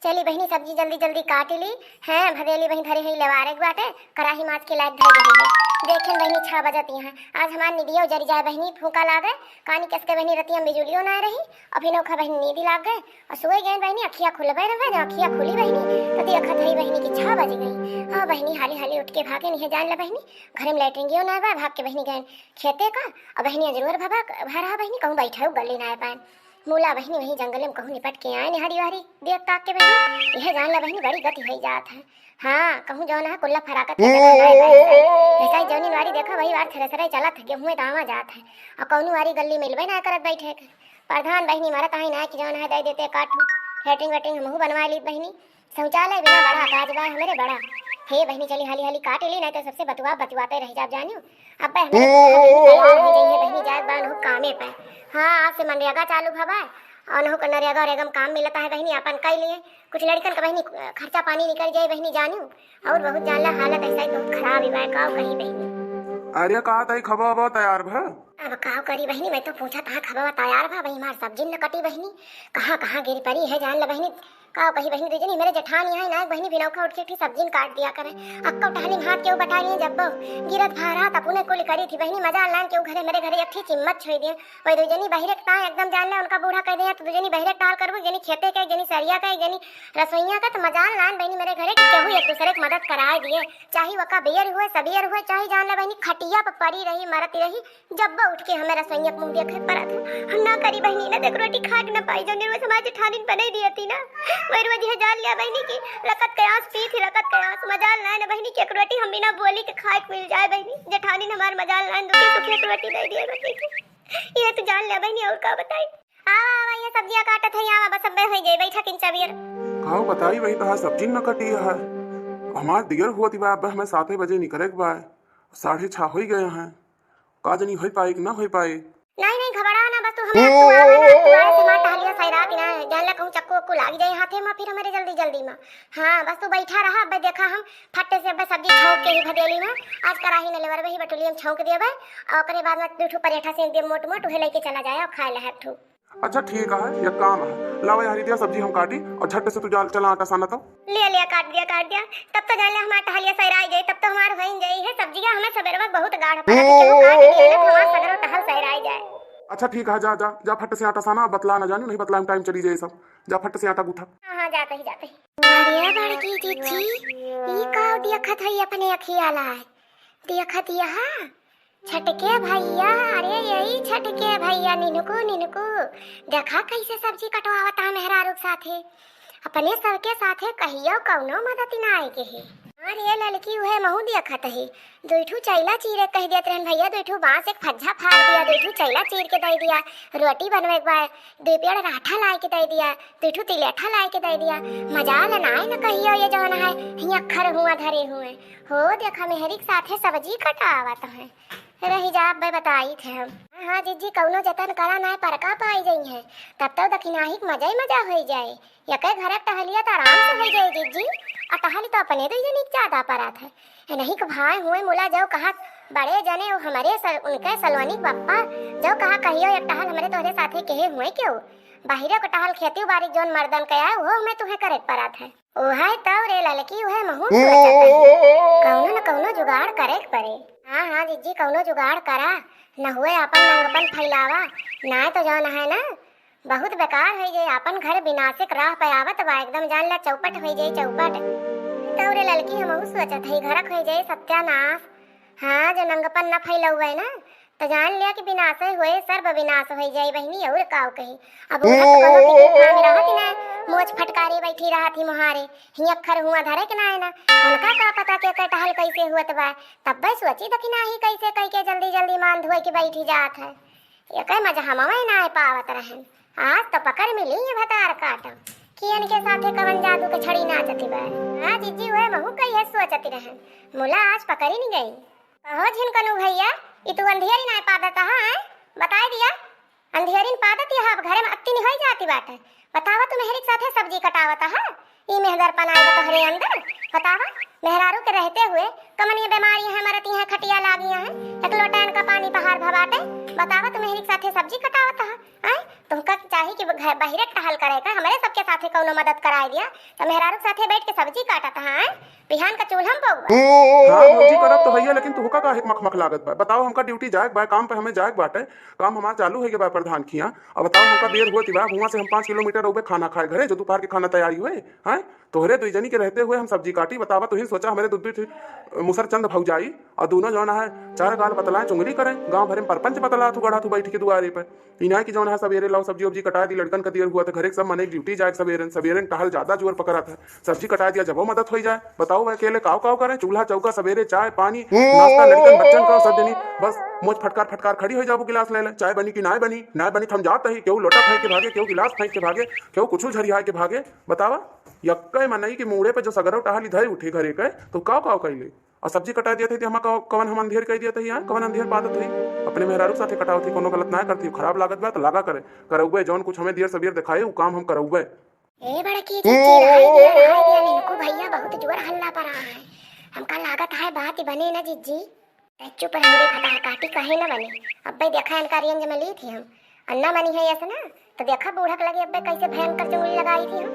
चली बहनी सब्जी जल्दी जल्दी काट ली है। भदेली बहनी धरी हुई लेवारे बाटे कराही माछ के लायक धरी रही है। देखें बहनी 6 बजती हैं। आज हमार निदियो जरी जाए बहनी फूका लागे कानी कसके बहनी रतिया बिजुलियो ना रही अभी नौखा बहनी नींदी लाग गए और सोए गए बहनी अखिया खुलबे रहे जब अखिया खुली बहनी तो दी अखा धरी बहनी की 6 बज गई। हाँ बहनी हाली हाली उठ के भागे नहीं जान ले बहनी घर में लेटरिंगियो ना बा भाग के बहनी गए खेते का और बहनी जरूर भरा बहनी कहूँ बैठा गली ना पाए मूला बहनी वही जंगल में कहूँ निपट के आए निहारी वारी देख ताक के बहनी यह जान ला बहनी बड़ी गति हो जात है। हाँ कहूँ जौन है कुल्ला फराकत ऐसा जौनी वारी देखा वही वार थ्रेसर चलत है गेहूँ में दावा जात है और कौनू वारी गली मिलबे ना करत बैठे प्रधान बहनी मारा कहीं ना कि जौन है दे देते काटू लेटरिंग वेटरिंग हमहू बनवा ली बहनी शौचालय बिना बड़ा काज बा हमारे बड़ा हे बहनी चली हाली हाली काट ली नहीं तो सबसे बतवाते रह जा जानियो अब बहनी जाए बान हो कामे पे। हाँ आज से मनरेगा चालू भवा अनहु का नरेगा रेगम काम मिलता है बहनी अपन कई लिए कुछ लड़कन का बहनी खर्चा पानी निकल जाए बहनी जानियो और बहुत जानला हालत ऐसा ही बहुत खराब है काव कहीं बहनी। अरे कहा तई खबर तैयार भा अब काव करी बहनी मैं तो पूछा था खबर तैयार भा बहनी मार सब्जी न कटी बहनी कहाँ गिरी पड़ी है जान ले बहनी का कही बहनी दीजिए मेरे जेठानी है ना बहनी बिनौखा उठ के सब्जी काट दिया करे अक्का उठानी हाथ क्यों बटा लिए जब गिरत भारा तपुने कुल करी थी बहनी मजा लान क्यों घरे मेरे घरे अच्छी चिम्मत छोड़ दिए वही दुजनी बहिरे ता एकदम जान ले उनका बूढ़ा कह दिया तो दुजनी बहिरे टाल करबो जनी खेते के जनी सरिया का जनी रसोईया का तो मजा लान बहनी मेरे घरे कि केहू एक दूसरे की मदद कराए दिए चाहे वका बेयर हुए सबेर हुए चाहे जान ले बहनी खटिया पर पड़ी रही मरती रही जब उठ के हमें रसोईया मुंह देखे पड़ा था हम ना करी बहनी ना देख रोटी खा के ना पाई जो निर्व समाज ठानी बने दी थी ना वही रोज है जान लिया बहनी की लकत कयास पी थी लकत कयास मजाल ना बहनी की एक रोटी हम बिना बोली के खाए मिल जाए बहनी जेठानी ने हमार मजाल ना दुखी सुखी एक रोटी दे दिए रोटी की ये तो जान लिया बहनी और का बताई आवा ये सब्जियां काटत है आवा बस अब हो जाए बैठा किंचा बियर खाओ बताई वही तो सब्जी न कटी है हमार दिगर हुआ थी अब हमें 7 बजे निकले के बा 6:30 हो गए हैं का जनी हो पाए कि ना हो पाए नहीं घबरा ना बस तू हमें तू आवा ना तू आए से मां टहलिया सैरा बिना जान ला कहूं चक्कू को लाग जाए हाथे में फिर हमारे जल्दी में। हाँ बस तू बैठा रहा अब देखा हम फट्टे से बस सब्जी छौंक के ही भदेली में आज कराही न लेवर वही बटुलियम छौंक देबे और ओकरे बाद में दूठो परेठा से एकदम मोट उहे लेके चला जाए और खाए लहर ठू। अच्छा ठीक है ये काम है लावा यारी दिया सब्जी हम काटी और झट से तू जाल चला आटा साना तो ले काट दिया तब तो जान ले हमार टहलिया सैरा जाए तब तो हमार होइन जाई है सब्जियां हमें सवेरे वक्त बहुत गाढ़ पड़ा के काट दिया ना हमार सगरो टहल सैरा जाए। अच्छा ठीक है जा फट से आटा साना बतला ना जानी नहीं बतला में टाइम चली जाए सब जा फट से आटा गूथा। हां जाते ही अरे बड़की चिट्ठी ई का देखत है अपने अखियाला है देखत यहां छटके भैया अरे यही छटके भैया निनको देखा कैसे सब्जी कटवावता मेहरारू साथे अपने सबके साथे कहियो कौनो मदद ना आए के है। अरे लड़की उहे महू देखत है दुठू चैला चीरे कह देत रहन भैया दुठू बांस एक फज्जा फाड़ दिया दुठू चैला चीर के दे दिया रोटी बनवे के बाद 2 पेड़ राठा लाए के दे दिया दुठू तिलेठा लाए के दे दिया मजाल नाय न कहियो ये जौन है हिया खर हुआ धरे हुए हो देखा मेहरी के साथे सब्जी कटावत है रही जा बे बताई थे हम। हाँ जीजी कौनो जतन करा ना परका पाई गई है तब तो दखिनाही मजा ही मजा हो जाए यके घर टहलिया तो आराम से हो जाए जीजी और टहली तो अपने तो ये ज्यादा परात है नहीं को भाई हुए मुला जाओ कहा बड़े जने हमारे उनके सलवानी पप्पा जो कहा कहियो एक टहल हमारे तोहरे साथे कहे हुए क्यों बाहरे को टहल खेती बारी जोन मर्दन कया वो मैं तुम्हें करे परात है ओ है तब रे लड़की वो महू कौनो न कौनो जुगाड़ करे पड़े। हाँ जीजी कौनो जुगाड़ करा न हुए अपन नंगपन फैलावा ना तो जौन है ना बहुत बेकार हो जाए अपन घर विनाशिक राह पे आवत बा एकदम जान ला चौपट हो जाए चौपट तौरे लड़की हम सोचत है घर हो जाए सत्यानाश। हाँ जो नंगपन न फैलावे है ना तो जान लिया कि विनाश हुए सर्व विनाश हो जाए बहनी और काव कही अब रहती ना मोच फटकारे बैठी रहा थी मुहारे ही अखर हुआ धरे के ना है ना उनका का पता के टहल कैसे हुआ बा तब बस सोची दखिना ही कैसे कह के जल्दी मान धोए के बैठी जात है ये कह मजा हम ना पावत रहन आज तो पकड़ मिली है भतार काट कियन के साथे कवन जादू के छड़ी नाचती बा। हाँ जीजी हुए महू कही है सोचती रहन मुला आज पकड़ी नहीं गई कहो झिनकनु भैया ये तू अंधेरी ना पादत है बता दिया अंधेरी पादत है अब घरे में अत्ती नहीं हो जाती बात है बतावा तू मेहरी साथे सब्जी कटावता है ई मेहदर पनाई तोहरे अंदर बतावा मेहरारू के रहते हुए कमन ये बीमारी है मरती है खटिया लागियां है एक लोटन का पानी पहाड़ भवाटे बतावा तू मेहरी साथे सब्जी कटावता है तुमका चाही कि घर बाहरे टहल करे का हमारे सबके साथे कौनो मदद कराए दिया तो मेहरारू साथे बैठ के सब्जी काटत हां बिहान का चूल्हा में पौवा। हाँ भौजी करब तो भैया, लेकिन तुहका काहे मखमख लागत बा? बताओ, हमका ड्यूटी जाए बा, काम पे हमें जाए बाटे, काम हमार चालू है बा प्रधान खिया। अब बताओ हमका देर हुआ बा, वहां से हम 5 किलोमीटर रउबे खाना खाए घरे, जो दोपहर के खाना तैयारी हुए हैं तोहरे दुई जनी के रहते हुए हम सब्जी काटी। बतावा तुहिन सोचा हमारे दुद्ध मुसरचंद भौजाई और दोनों जौन है चार गाल बतलाए चुंगली करें, गांव भरे में परपंच बतला तू गढ़ा तू बैठ के दुआरे पर इना की जौन है सवेरे लाओ सब्जी वब्जी कटा दी, लड़कन का देर हुआ तो घरे सब मने ड्यूटी जाए, सवेरे सवेरे टहल ज्यादा जोर पकड़ा था, सब्जी कटा दिया जब वो मदद हो जाए। बताओ वह अकेले काव काव करें, चूल्हा चौका सवेरे चाय पानी नाश्ता लड़कन बच्चन का सब देनी, बस मुझ फटकार फटकार खड़ी हो जाओ गिलास ले ले, चाय बनी कि ना बनी थम जात ही, क्यों लोटा फेंक के भागे, क्यों गिलास फेंक के भागे, क्यों कुछ झरिया के भागे। बतावा यक्के मनई की मुड़े पे जो सगरो टहल इधर उठे घरे के तो काव काव कैले और सब्जी कटा दिया थी हम कवन हम अंधेर कह दिया था यहाँ कवन अंधेर पादत हुई अपने मेहरारू साथे कटाओ थी, कोनो गलत ना करती, खराब लागत बा तो लागा करे करउबे जौन कुछ हमें देर सबेर दिखाए वो काम हम करउबे। ए बड़की जीजी रहाई दिया निनको भैया बहुत जोर हल्ला पर रहा है, हमका लागत है बात बने ना जीजी, चुप रह फटार काटी कहे ना बने। अब देखा इनका रेंज में ली थी हम अन्ना बनी है ऐसा ना तो देखा बूढ़क लगे अब कैसे भयंकर चुंगली लगाई थी हम,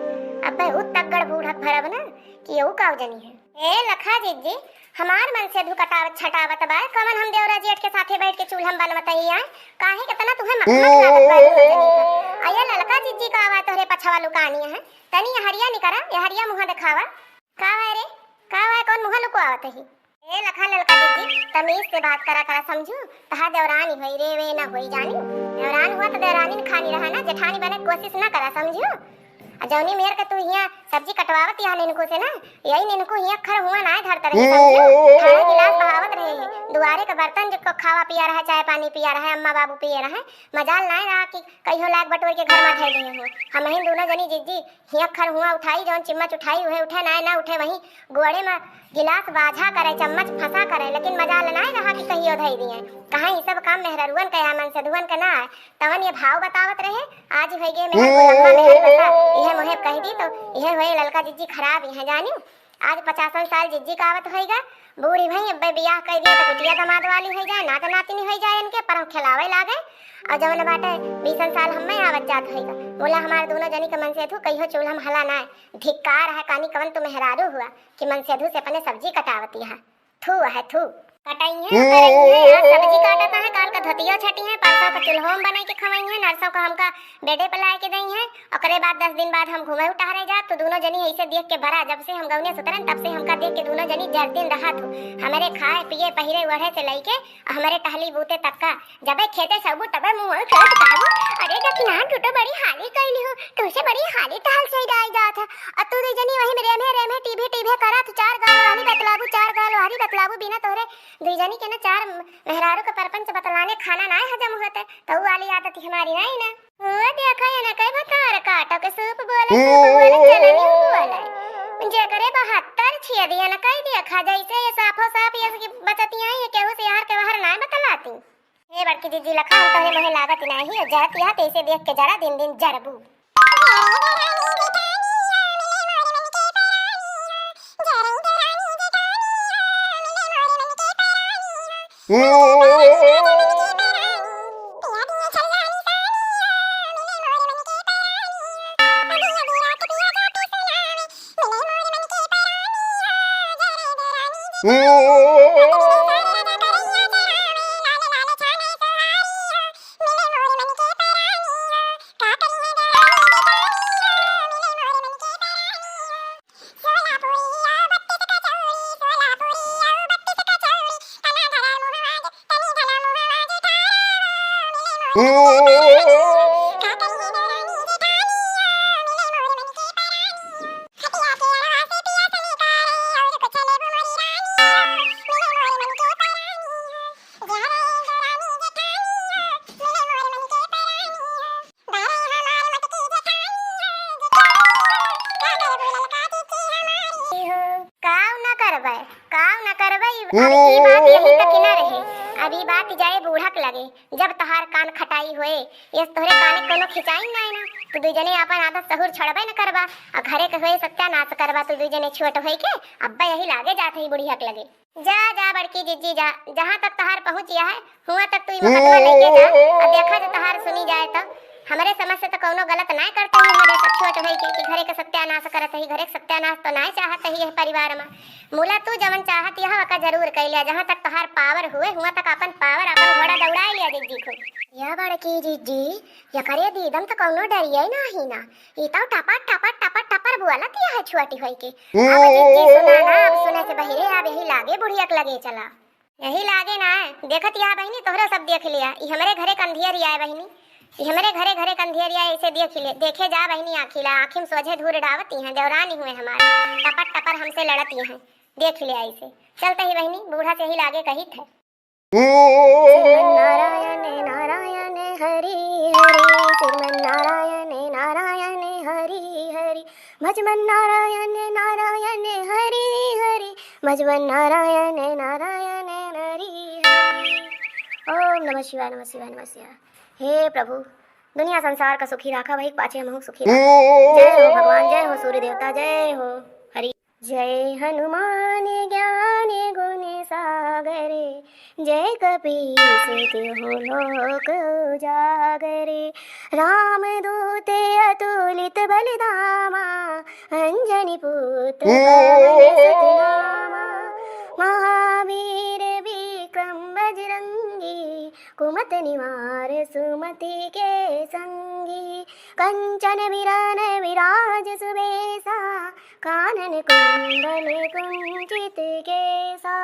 अब उत तगड़ बूढ़क भरब ना कि यहू काव जनी है। ए लखा जीजी हमार मन से धुकटावत छटावत बा कवन हम देवरा जेठ के साथे बैठ के चूल्हा में बनवत ही है काहे कितना तुम्हें मखमत लागत बा जनी का। आया ललका जीजी का आवा तोरे पछवा लुकानी है तनी हरिया निकरा ये हरिया मुंह दिखावा का है रे का है कौन मुंह लुकावत ही। ए लखा ललका जीजी तमीज से बात करा करा समझू तहा देवरानी होई रे वे ना होई जानी, देवरान हुआ तो देवरानी खानी रहा ना जेठानी बने कोशिश ना करा समझू। जौनी मेर के तू हिया सब्जी कटवावत यहाँ निनको से ना यही निनको हिया खर हुआ ना धरता रहे समझो, खाए गिलास बहावत रहे है दुआरे का बर्तन जो खावा पिया रहा चाय पानी पिया रहा अम्मा बाबू पिए रहा मजाल ना रहा कि कहियो लाग बटोर के घर में धर दिए हो। हम ही दोनों जनी जीजी हिया खर हुआ उठाई जौन चिम्मच उठाई हुए उठे ना उठे वहीं गोड़े में गिलास बाझा करे चम्मच फंसा करे, लेकिन मजाल ना रहा कि कहियो धई दिए कहाँ ये सब काम मेहरुअन का मन से धुवन का ना है तवन ये भाव बतावत रहे आज हो गए मेहर को मेहर बता यह मोहे कह दी तो यह होए ललका जीजी खराब यह जानी आज 50 साल जीजी का आवत होएगा बूढ़ी भाई अब बियाह कर दिया तो कुटिया दमाद वाली हो जाए ना तो नातिनी हो जाए इनके पर हम खिलावे लागे और जवन बाटे 20 साल हम में आवत जात होएगा बोला हमारे दोनों जनी के मन से थू कहियो चूल्हा में हला ना धिक्कार है कानी कवन तू मेहरारू हुआ कि मन से धू से अपने सब्जी कटावती है थू है थू कटाई है आज सब्जी काटता है काल का धोतिया छटी है परसों का चुल्होम बनाई के खवाई है नरसों का हमका बेडे पे लाए के दई है ओकरे बाद 10 दिन बाद हम घूमे उठारे जा तो दोनों जनी ऐसे देख के भरा जब से हम गौने सुतरन तब से हमका देख के दोनों जनी जर दिन रहा थू हमारे खाए पिए पहिरे वढ़े से लइके हमारे टहली बूते तक का जबे खेते सबू तबे मुंह खेत काबू अरे दकिना टूटो बड़ी हाली कइली हो तुसे बड़ी हाली टहल से आई जात है और तू जनी वही रे में टीभे करत चार गाल वाली बतलाबू चार गाल वाली बतलाबू बिना तोरे दुईजनी के ना चार मेहरारू का परपंच बतलाने खाना ना हजम होता तो वाली आदत हमारी नहीं ना वो देखा है ना कई बता रे काटो के सूप बोले चलनी बोले जे करे 72 छिया दिया ना कई दिया खा जैसे ये साफो साफ ये की बचती है ये केहू से यार के बाहर ना बतलाती ये बड़की जीजी लखा हम तोहे मोहे लागत नहीं हो जात या तैसे देख के जरा दिन दिन जरबू अभी बात जाए बूढ़क लगे जब तहार कान खटाई होए ये तोहरे काने कोनो खिंचाई ना ना तो दुई जने अपन आदत सहूर छोड़बे न करबा आ घरे के होए सत्यानाश करबा तो दुई जने छोट होई के अब्बा यही लागे जात ही बुढ़िया लगे जा जा बड़की जीजी जा जहां तक तहार पहुंचिया है हुआ तक तू महत्व लेके जा और देखा जो तहार सुनी जाए तो हमारे समझ से तो कौनो गलत ना करते ही हमारे सब छोट भाई के कि घरे के सत्यानाश करत ही, घरे के सत्यानाश तो ना चाहत ही है परिवार में। मूला तू जवन चाहत यह का जरूर कैलिया, जहां तक तहार पावर हुए हुआ तक अपन पावर अपन घोड़ा दौड़ा लिया जिज्जी को। यह बड़की जिज्जी या करे दीदम तो कौनो डरिए ना ही ना, ई तो टपट टपट टपट टपर बुआला किया है छोटी होई के। अब जिज्जी सुना ना, अब सुने से बहिरे अब यही लागे बुढ़ियक लगे चला, यही लागे ना है। देखत या बहिनी तोहरा सब देख लिया, ई हमरे घरे कंधियर आए बहिनी, ई हमरे घरे घरे कंधियर आए, ऐसे देखे जा बहिनी आखिला आँखी में सोझे धूर डावती हैं, देवरानी हुए हमारे टपट टपर हमसे लड़ती हैं, देख लिया ऐसे। चलते ही बहिनी बूढ़ा से ही लागे कही थे। नारायण नारायण हरि हरि, श्रीमन नारायण नारायण हरि हरि, भजमन नारायण नारायण हरि हरि, भजमन नारायण नारायण हरि हरि। ओम नमः शिवाय नमः शिवाय नमः शिवाय। हे प्रभु दुनिया संसार का सुखी राखा, वही पाछे हम सुखी राखा। जय हो भगवान, जय हो सूर्य देवता, जय हो हरि। जय हनुमान ज्ञान गुण सागरे, जय कपीस तिहु लोक उजागरे, राम दूत अतुलित बलिधामा, अंजनी पुत्र पवन सुत नामा, महावीर विक्रम बजरंगी, कुमत निवार सुमति के संगी, कंचन विरान विराज सुबेसा, कानन कुंडल कुंचित केसा,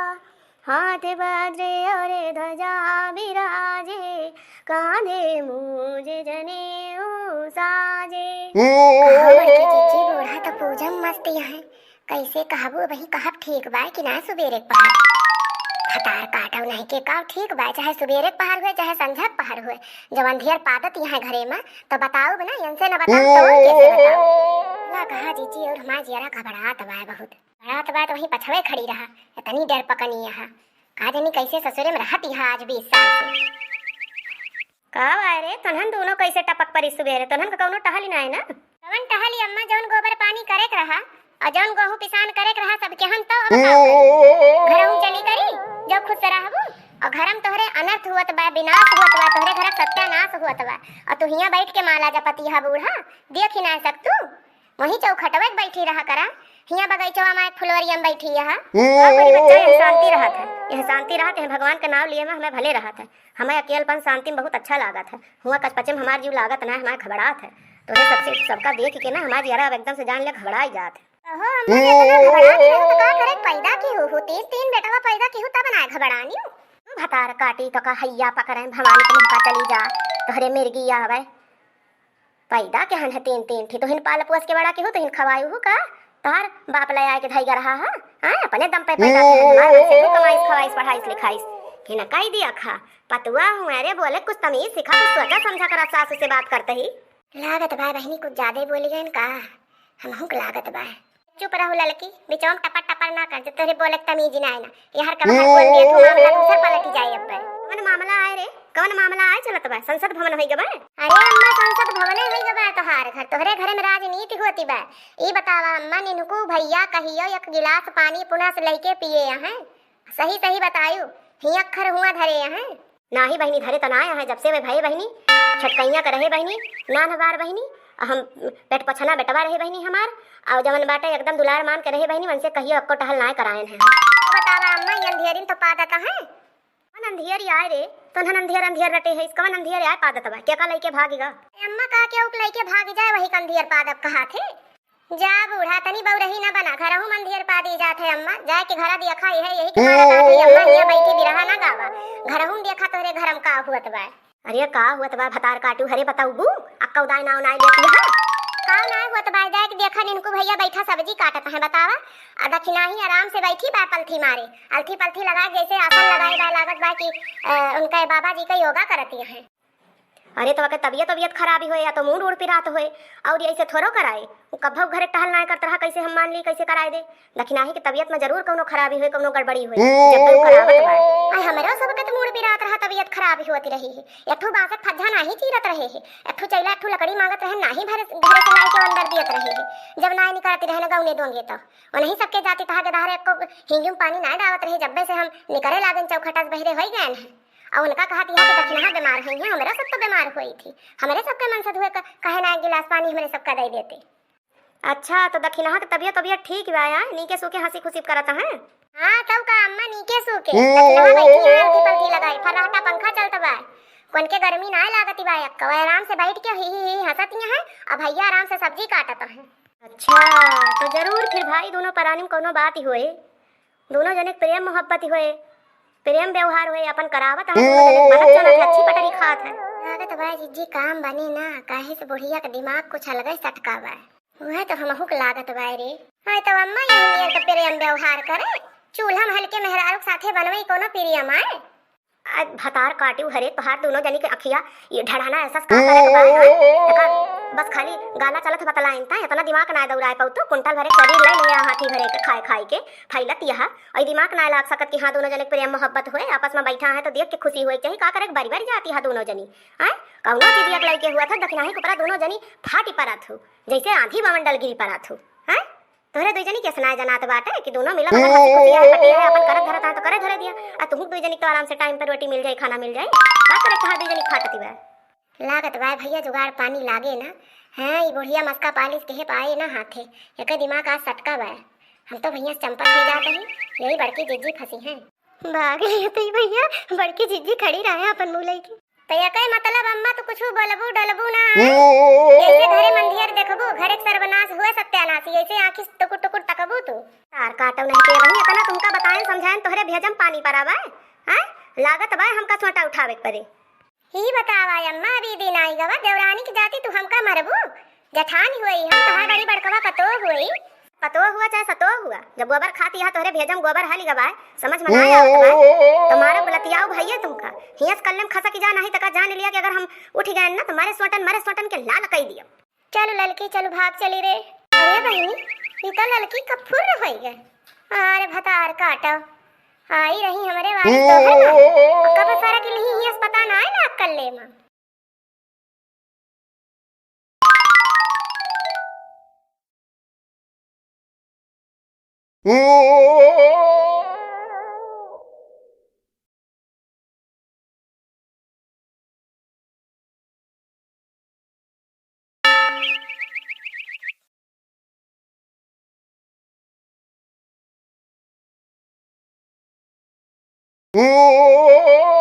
हाथ वज्र और ध्वजा विराजे, कांधे मूज जनेऊ साजे। बूढ़ा तो पूजा मस्त है, कैसे कहबो वही कहब ठीक बा कि ना सुबेरे पहाड़ खतार काटव नहीं के का ठीक बा, चाहे सुबेरे पहाड़ हुए चाहे संझा पहाड़ हुए, जब अंधियर पादत यहाँ घरे में तो बताओ बना, इनसे न बताओ तो और कैसे बताओ। ना कहा जीजी और हमार जियरा घबरात बा, बहुत घबरात बा, तो वहीं पछवे खड़ी रहा, इतनी डर पकनी यहाँ कहा जानी कैसे ससुरे में रहती है आज 20 साल से। का रे तनहन दोनों कैसे टपक परी सुबेरे, तनहन का कौनो टहली ना है ना? कवन टहली अम्मा, जौन गोबर पानी करे के रहा और जौन गेहूं पिसान करे के रहा सब के हम तो अब घरहूं चली करी जो खुद से रहबू, और घरम तोहरे अनर्थ हुआ बा, विनाश हुआ बा, तोहरे घर सत्यानाश हुआ बा, और तू हियां बैठ के माला जपती है बूढ़ा, देख ही ना सक तू वहीं चौखटवे बैठी रहा करा, हियां बगीचवा में फुलवरिया में बैठी है। मेरी बच्चा यह शांति रहत है, यह शांति रहत है, भगवान का नाम लिए में हमें भले रहत है, हमें अकेलपन शांति में बहुत अच्छा लागत है, हुआ कचपचे में हमार जीव लागत ना है, हमारे घबरात है, तो सबसे सबका देख के ना हमारी जरा एकदम से जान ले घबराई जात है। ओहो अम्मा इतना घबरा के हो तो का करे, पैदा की हो तीन बेटवा पैदा की हो तब बनाए घबरानी हो। भतार काटी तो का हैया पकड़े भवानी के मुहका चली जा, तोहरे मिर्गी आवे पैदा के हन है तीन थी, तो हिन पाल पोस के बड़ा के हो तो हिन खवायु हो का, तार बाप ले आए के धैगा रहा है, हां अपने दम पे पैदा के हमारे से तू कमाईस खवाईस पढ़ाईस लिखाईस कि न कई दिया खा पतुआ हूं, अरे बोले कुछ तमीज सिखा, कुछ सोचा समझा कर सासू से बात करते ही। लागत बा बहनी कुछ ज्यादा बोली गए का, हमहू के लागत बा। चुप रहो लड़की, बिचौम टपट टपर ना कर, जब तोरे बोले तमीज ना है ना, यार कब बोल दिया तू मामला दूसर पलट जाए। अब कौन मामला आए रे, कौन मामला आए चलत बा, संसद भवन होई गबा? अरे अम्मा संसद भवन होई गबा, तोहार घर तोहरे घरे में राजनीति होती बा। ई बतावा अम्मा निनको भैया कहियो एक गिलास पानी पुनः से लेके पिए हैं, सही सही बतायू ही अखर हुआ धरे हैं ना ही बहनी, धरे तो ना है जब से वे भाई बहनी छटकैया कर रहे बहनी, नान हबार बहनी, हम पेट पछना बेटवा रहे बहनी हमार, और जवन बाटे एकदम दुलार मान के रहे बहनी, मन से कहियो अक्को टहल ना करायन है। बतावा अम्मा ये अंधियरिन तो पादत है, कौन अंधियर आए रे, तो अंधियर अंधियर रटे है, इसका अंधियर आए पादत बा, क्या का लेके भागेगा? अम्मा का क्या उक लेके भाग जाए, वही कंधियर पादत कहा थे। जा बूढ़ा तनी बौरही ना बना, घर हूं मंदिर पा दी जात है अम्मा, जाए के घर दिया खाई है, यही के मारा दादी अम्मा हिया बैठी भी रहा ना गावा, घर हूं देखा तोरे घरम का हुत बा। अरे का हुत बा भतार काटू, हरे बताऊ बू अक्का उदाई ना उनाई लेती है का ना हुत बा, जाए के देखा निनको भैया बैठा सब्जी काटत है, बतावा आ दक्षिणा ही आराम से बैठी बा, पलथी मारे अलथी पलथी लगा जैसे आसन लगाई बा, लागत बा कि उनके बाबा जी का योगा करती है। अरे तो तबियत खराबी होए या तो मूड उड़ पिरात होए, और ऐसे थोड़ो कराए, वो कभू घरे टहल ना करत रहा, कैसे हम मान ली कैसे कराए दे, दक्षिणाही की तबियत में जरूर कोनो खराबी होए, कोनो गड़बड़ी होए, जब तक करावत बा आई हमरो सब के मूड पिरात रहा, तबियत खराबी होती रही है, एकठू बासक फज्जा नाही चीरत रहे है, एकठू चैला एकठू लकड़ी मांगत रहे, नाही घरे से लाई के अंदर दियत रहे है, जब नाई निकलती रहे ना गौने दोंगे तो वही सबके जाति तहा के धारे को हिंगुम पानी ना डावत रहे, जब्बे से हम निकरे लागन चौखटा बहरे होई गए हैं, और उनका कहा दिया कि दक्षिणा बीमार हुई है, हमारा सब तो बीमार हुई थी, हमारे सबके मन से हुए कहे ना एक गिलास पानी हमारे सबका दे देते। अच्छा तो दक्षिणा की तबीयत तबीयत ठीक बा यार, नीके सूखे हंसी खुशी करत है। हां तब का अम्मा नीके सूखे दक्षिणा बैठी है हल्की पलकी लगाई फर्राटा पंखा चलत बा, कोन के गर्मी ना लागती बा, एक आराम से बैठ के ही हंसती है, अब भैया आराम से सब्जी काटत है। अच्छा तो जरूर फिर भाई दोनों परानी में कोनो बात ही होए, दोनों जने प्रेम मोहब्बत ही होए, प्रेम व्यवहार होए, अपन करावत है दोनों जने बनत चलत है, अच्छी पटरी खात है। लागत भाई जीजी काम बनी ना, काहे से बुढ़िया का दिमाग कुछ अलग ही सटका बा, वह तो हमहु के लागत बा रे। हां तो अम्मा ये तो प्रेम व्यवहार करे, चूल्हा में हल्के मेहरारू साथे बनवई कोनो प्रियम आए। आज भतार काटियो हरे तोहार दोनों जनी के अखिया ये ढढ़ाना ऐसा का करे के बा, बस खाली गाना चलत बतलाइन ता इतना दिमाग ना दौड़ाए पाऊ तो कुंटल भरे शरीर ले लिया हाथी भरे के खाए खाए के फैलत यहा और दिमाग ना लाग सकत कि हां दोनों जने प्रेम मोहब्बत होए, आपस में बैठा है तो देख के खुशी होए चाहिए, का करे बारी बारी जाती है दोनों जनी हैं, कौनो चीज एक लइके हुआ था दक्षिणाही को परा दोनों जनी फाटी परत हो जैसे आंधी बमंडल गिरी परत हो हैं। तोहरे दुई जनी के सुनाए जनात बाटे कि दोनों मिला बदल हंसी खुशी है पटिया है अपन करत धरत है तो करे धरे दिया, आ तुम दुई जनी तो आराम से टाइम पर रोटी मिल जाए खाना मिल जाए, का करे कहा दुई जनी खातती बा। लागत बा भैया जुगाड़ पानी लागे ना, हैं ये बुढ़िया मस्का पालिस के पाए ना हाथे, एक दिमाग आज सटका बा, हम तो भैया चंपा ले जाते हैं, यही बड़की जिज्जी फंसी हैं। भाग लेते भैया बड़की जिज्जी खड़ी रहे अपन मुंह लेके, तो ये कई मतलब अम्मा तो कुछ बोलबू डलबू ना, ऐसे घरे मंदिर देखबू घरे सर्वनाश हुए सत्यानाश, ऐसे आंखी टुकुर टुकुर तकबू तू तार काटो नहीं के वही इतना तुमका बताएं समझाएं तोहरे भेजम पानी परावा हैं, लागत बा हमका छोटा उठावे पड़े। ही बतावा अम्मा अभी दिन आई गवा देवरानी की जाती तू हमका मरबू, जठान हुई हम तोहार बड़ी बड़कवा कतो हुई, पतो हुआ चाहे सतो हुआ, जब गोबर खाती है तोहरे भेजम गोबर हली गवाए समझ में ना आया तुम्हारा बुलतियाओ भैया तुमका हियस कल्लम खसा की जान नहीं तका जान लिया कि अगर हम उठ गए ना तो मारे सोटन के लाल कई दिया। चलो ललकी चलो भाग चली रे, अरे बहनी ये तो ललकी कब फुर होई गए, अरे भतार काटो आई रही हमारे वाली तो है ना, कब सारा के लिए हियस पता ना है ना कल्ले में। Oh